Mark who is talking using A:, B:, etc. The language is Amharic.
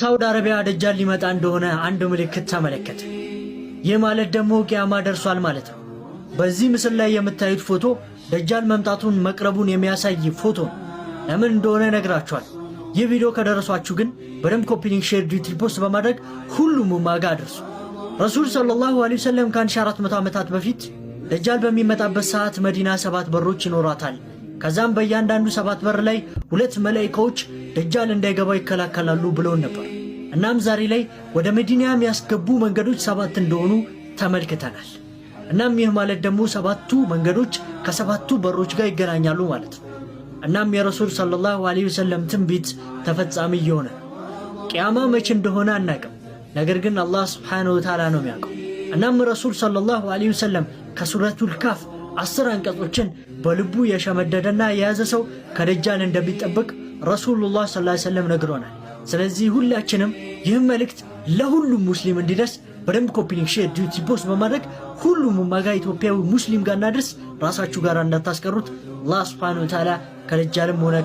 A: በሳውዲ አረቢያ ደጃል ሊመጣ እንደሆነ አንድ ምልክት ተመለከተ። ይህ ማለት ደግሞ ቂያማ ደርሷል ማለት ነው። በዚህ ምስል ላይ የምታዩት ፎቶ ደጃል መምጣቱን መቅረቡን የሚያሳይ ፎቶ ነው። ለምን እንደሆነ ነግራችኋል። ይህ ቪዲዮ ከደረሷችሁ ግን በደንብ ኮፒ ሊንክ፣ ሼር፣ ሪፖስት በማድረግ ሁሉም ማጋ አድርሱ። ረሱል ሰለላሁ ዐለይሂ ወሰለም ከ1400 ዓመታት በፊት ደጃል በሚመጣበት ሰዓት መዲና 7 በሮች ይኖራታል። ከዛም በእያንዳንዱ 7 በር ላይ 2 መላእክቶች ደጃል እንዳይገባ ይከላከላሉ ብለው ነበር። እናም ዛሬ ላይ ወደ መዲና የሚያስገቡ መንገዶች 7 እንደሆኑ ተመልክተናል። እናም ይህ ማለት ደግሞ 7ቱ መንገዶች ከ7ቱ በሮች ጋር ይገናኛሉ ማለት ነው። እናም የረሱል ሰለላሁ ዐለይሂ ወሰለም ትንቢት ተፈጻሚ እየሆነ ነው። ቂያማ መቼ እንደሆነ አናውቅም፣ ነገር ግን አላህ ሱብሓነሁ ወተዓላ ነው የሚያውቀው። እናም ረሱል ሰለላሁ ዐለይሂ ወሰለም ከሱረቱል ካፍ 10 አንቀጾችን በልቡ የሸመደደና የያዘ ሰው ከደጃል እንደሚጠበቅ ረሱሉላህ ሰለላሁ ዐለይሂ ወሰለም ነግሮናል። ስለዚህ ሁላችንም ይህን መልእክት ለሁሉም ሙስሊም እንዲደርስ በደንብ ኮፒ ሊንክ፣ ሼር፣ ሪፖስት በማድረግ ሁሉም ማጋ ኢትዮጵያዊ ሙስሊም ጋር እናድርስ። ራሳችሁ ጋር እንዳታስቀሩት። አላህ ሱብሓነሁ ወተዓላ ከደጃልም ሆነ